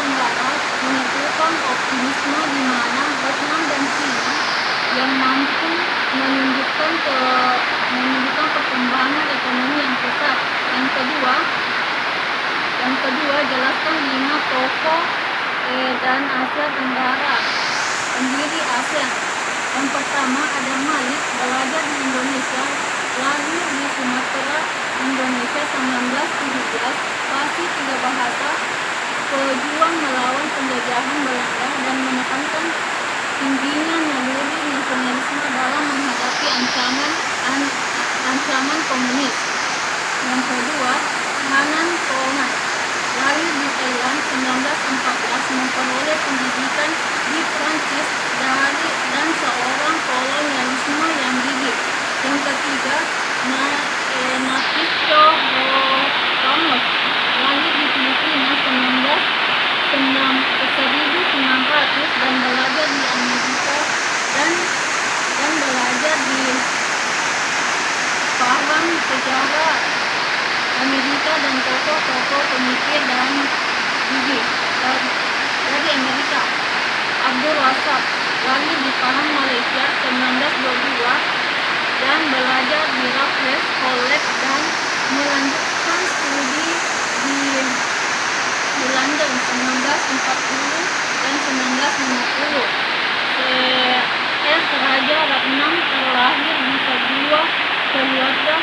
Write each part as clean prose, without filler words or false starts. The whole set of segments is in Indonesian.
Tenggara mengumpulkan optimisme di mana Vietnam dan China yang mampu menunjukkan perkembangan ekonomi yang pesat. Yang kedua, jelaskan 5 tokoh dan Asia Tenggara pendiri ASEAN. Yang pertama, Adam Malik, belajar di Indonesia, lahir di Sumatera, Indonesia 1917, fasih 3 bahasa, pejuang melawan penjajahan Belanda dan menekankan tingginya naluri nasionalisme dalam menghadapi ancaman komunis. Yang kedua, Hanan Kohan, lahir di Thailand 1914, memperoleh pendidikan di Prancis dan seorang kolonialisme yang gigih. Yang ketiga, Nafityo Ramos, lahir di Filipina 1900 dan belajar di Amerika dan belajar di paham sejarah Amerika dan tokoh-tokoh pemikir dan gigih dari Amerika. Abdul Razak, lahir di Pahang, Malaysia 1922 dan belajar di Raffles College dan melanjutkan studi di London 1940 dan 1950. Raja Ratnam terlahir di sebuah keluarga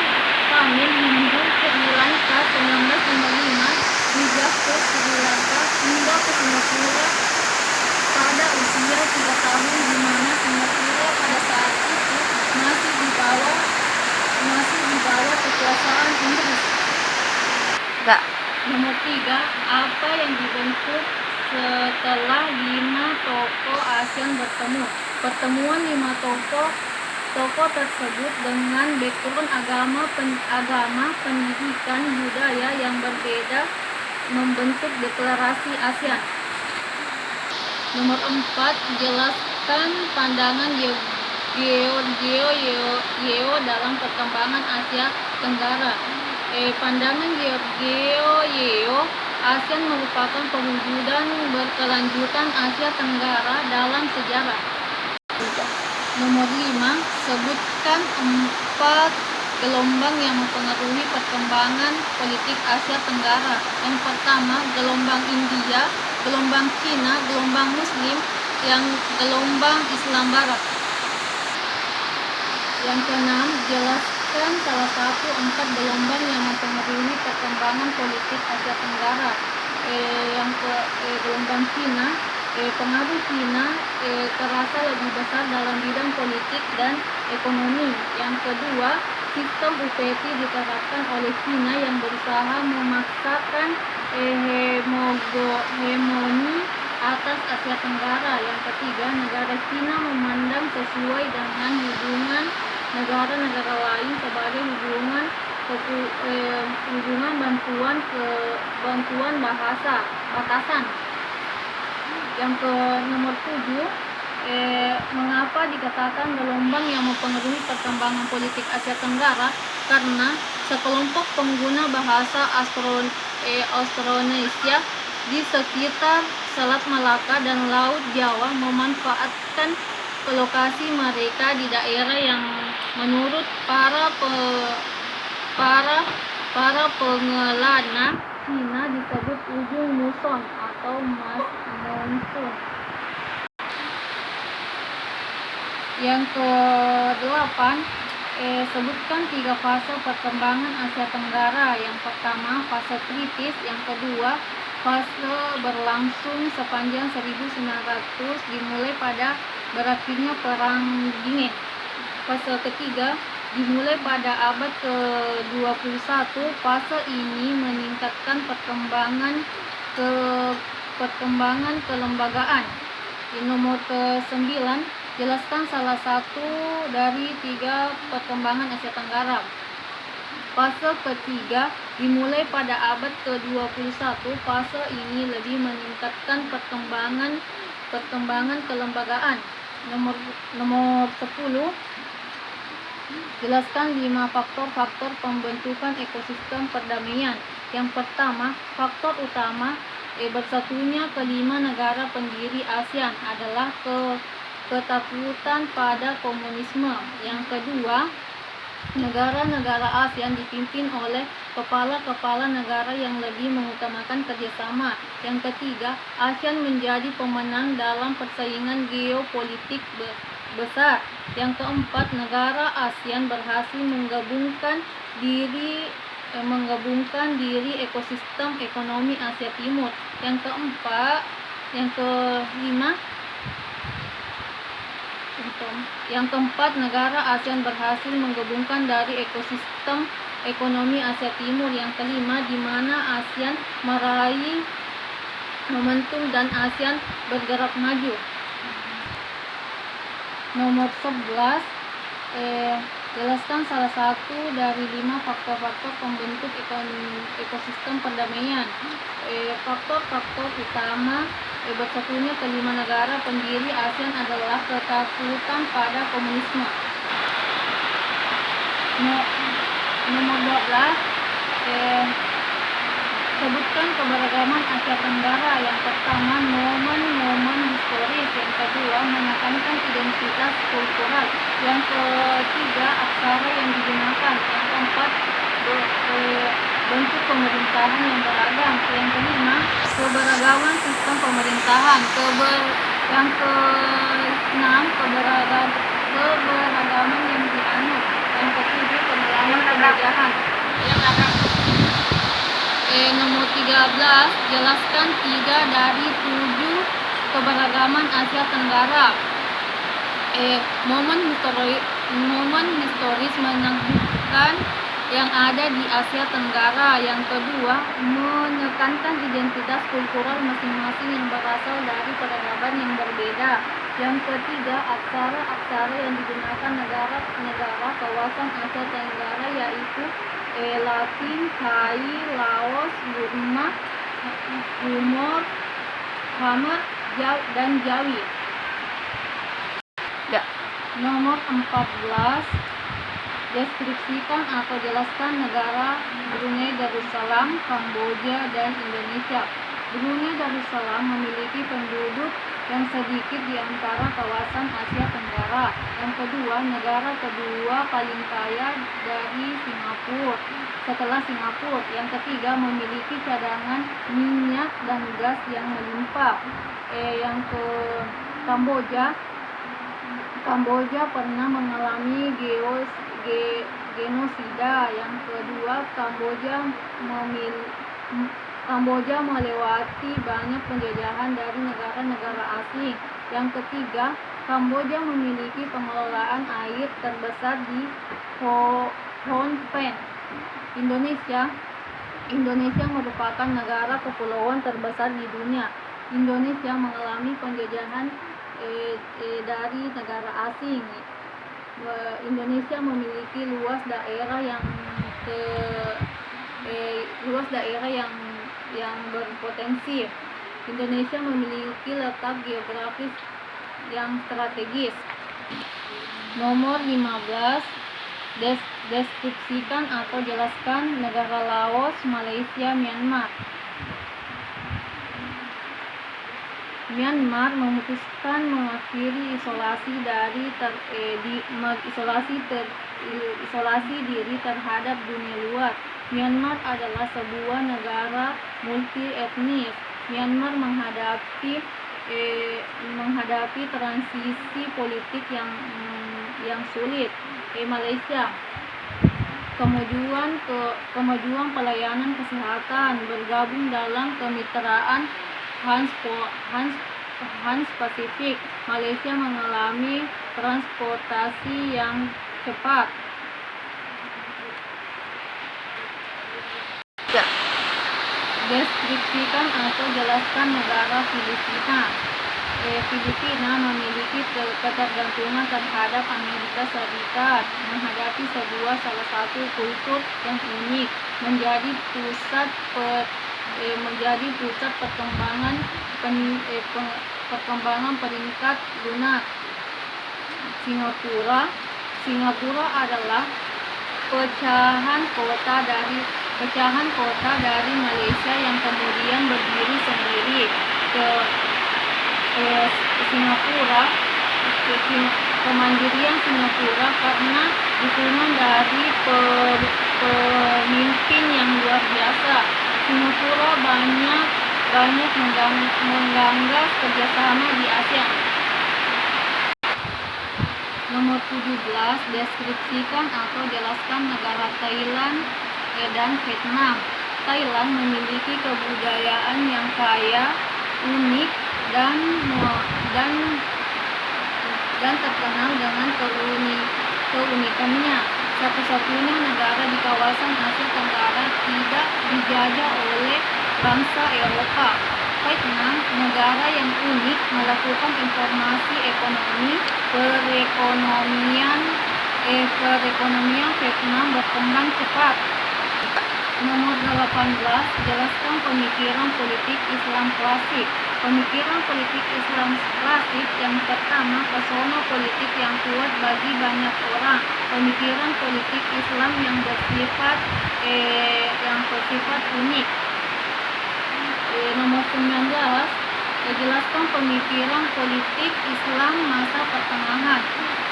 Tamil Hindu Sri Lanka 1955, hijrah ke Sri Lanka hingga ke Singapura pada usia 3 tahun, di mana Singapura pada saat itu masih di bawah kekuasaan Inggris. Nomor 3, apa yang dibentuk setelah 5 tokoh ASEAN bertemu? Pertemuan 5 tokoh tersebut dengan background agama, pendidikan, budaya yang berbeda membentuk deklarasi ASEAN. Nomor 4, jelaskan pandangan Georgio Yeo dalam perkembangan Asia Tenggara. Pandangan Georgio Yeo, ASEAN merupakan perwujudan berkelanjutan Asia Tenggara dalam sejarah. Nomor 5, sebutkan 4 gelombang yang mempengaruhi perkembangan politik Asia Tenggara. Yang pertama, gelombang India, gelombang Cina, gelombang Muslim, yang gelombang Islam Barat. Yang keenam, jelaskan salah satu 4 gelombang yang mempengaruhi perkembangan politik Asia Tenggara. Gelombang Cina, pengaruh Cina terasa lebih besar dalam bidang politik dan ekonomi. Yang kedua, sistem UPT diterapkan oleh Cina yang berusaha memaksakan hegemoni atas Asia Tenggara. Yang ketiga, negara Cina memandang sesuai dengan hubungan negara-negara lain sebagai hubungan bantuan batasan. Yang ke nomor 7, mengapa dikatakan gelombang yang mempengaruhi perkembangan politik Asia Tenggara? Karena sekelompok pengguna bahasa Austronesia di sekitar Selat Malaka dan Laut Jawa memanfaatkan lokasi mereka di daerah yang menurut para pengelana Cina disebut ujung muson atau monsun. Yang ke-8, sebutkan 3 fase perkembangan Asia Tenggara. Yang pertama, fase kritis. Yang kedua, fase berlangsung sepanjang 1900 dimulai pada berakhirnya Perang Dingin. Fase ketiga dimulai pada abad ke-21. Fase ini meningkatkan perkembangan kelembagaan. Nomor ke-9, jelaskan salah satu dari 3 perkembangan Asia Tenggara. Fase ketiga dimulai pada abad ke-21. Fase ini lebih meningkatkan perkembangan kelembagaan. Nomor 10, jelaskan 5 faktor pembentukan ekosistem perdamaian. Yang pertama, faktor utama Bersatunya kelima negara pendiri ASEAN adalah ketakutan pada komunisme. Yang kedua, negara-negara ASEAN dipimpin oleh kepala-kepala negara yang lebih mengutamakan kerjasama. Yang ketiga, ASEAN menjadi pemenang dalam persaingan geopolitik besar. Yang keempat, negara ASEAN berhasil menggabungkan diri ekosistem ekonomi Asia Timur. Yang keempat, negara ASEAN berhasil menggabungkan dari ekosistem ekonomi Asia Timur. Yang kelima, di mana ASEAN meraih momentum dan ASEAN bergerak maju. Nomor 11, jelaskan salah satu dari 5 faktor-faktor pembentuk ekosistem perdamaian. Faktor-faktor utama bersatunya kelima negara pendiri ASEAN adalah ketakutan pada komunisme. Nomor 12, sebutkan keberagaman Asia Tenggara. Yang pertama, momen-momen historis. Yang kedua, menekankan identitas kultural. Yang ketiga, aksara yang digunakan. Yang keempat, bentuk pemerintahan yang beragam. Yang kelima, keberagaman sistem pemerintahan. Yang keenam, keberagaman yang dianut. Yang ketujuh, pengalaman penjajahan. Nomor 13, jelaskan 3 dari 7 keberagaman Asia Tenggara. Momen historis menunjukkan yang ada di Asia Tenggara. Yang kedua, menekankan identitas kultural masing-masing yang berasal dari peradaban yang berbeda. Yang ketiga, aksara yang digunakan negara-negara kawasan Asia Tenggara yaitu Latin, Thai, Laos, Burma, Timor, Khmer, dan Jawi. Nomor 14, deskripsikan atau jelaskan negara Brunei Darussalam, Kamboja, dan Indonesia. Brunei Darussalam memiliki penduduk yang sedikit di antara kawasan Asia Tenggara. Yang kedua, negara kedua paling kaya dari Singapura setelah Singapura. Yang ketiga, memiliki cadangan minyak dan gas yang melimpah. Yang ke Kamboja pernah mengalami genosida. Yang kedua, Kamboja melewati banyak penjajahan dari negara-negara asing. Yang ketiga, Kamboja memiliki pengelolaan air terbesar di Phnom Penh. Indonesia merupakan negara kepulauan terbesar di dunia. Indonesia mengalami penjajahan dari negara asing. Indonesia memiliki luas daerah yang berpotensi. Indonesia memiliki letak geografis yang strategis. Nomor 15, deskripsikan atau jelaskan negara Laos, Malaysia, Myanmar. Myanmar memutuskan mengakhiri isolasi diri terhadap dunia luar. Myanmar adalah sebuah negara multi etnis. Myanmar menghadapi transisi politik yang sulit. Malaysia, kemajuan pelayanan kesehatan, bergabung dalam kemitraan Trans-Pasifik. Malaysia mengalami transportasi yang cepat. Deskripsikan atau jelaskan negara Filipina. Filipina memiliki ketergantungan terhadap Amerika Serikat, menghadapi salah satu kultur yang unik, menjadi pusat perkembangan peringkat lunak. Singapura adalah pecahan kota dari pecahan kota dari Malaysia yang kemudian berdiri sendiri ke Singapura, kemandirian Singapura karena dukungan dari pemimpin yang luar biasa. Singapura banyak menggagas kerjasama di ASEAN. Nomor 17, deskripsikan atau jelaskan negara Thailand dan Vietnam. Thailand memiliki kebudayaan yang kaya, unik, dan terkenal dengan keunikannya. Satu-satunya negara di kawasan Asia Tenggara tidak dijajah oleh bangsa Eropa. Vietnam, negara yang unik, melakukan informasi ekonomi, perekonomian Vietnam berkembang cepat. Nomor 18, jelaskan pemikiran politik Islam klasik. Pemikiran politik Islam klasik yang pertama, pesona politik yang kuat bagi banyak orang. Pemikiran politik Islam yang bersifat unik. Nomor 19, jelaskan pemikiran politik Islam masa pertengahan.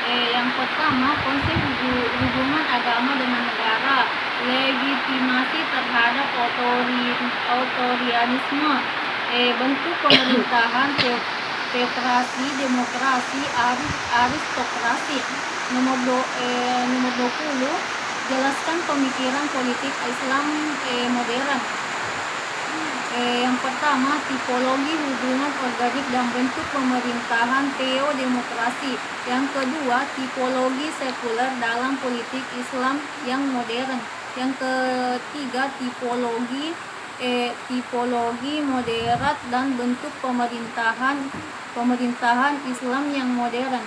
Yang pertama, konsep hubungan agama dengan negara, legitimasi terhadap otoritarianisme, bentuk pemerintahan, teokrasi, demokrasi, aristokrasi. Nomor 20, jelaskan pemikiran politik Islam modern. Yang pertama, tipologi hubungan organik dan bentuk pemerintahan teodemokrasi. Yang kedua, tipologi sekuler dalam politik Islam yang modern. Yang ketiga, tipologi moderat dan bentuk pemerintahan Islam yang modern.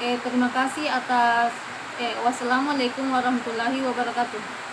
Terima kasih atas wassalamualaikum warahmatullahi wabarakatuh.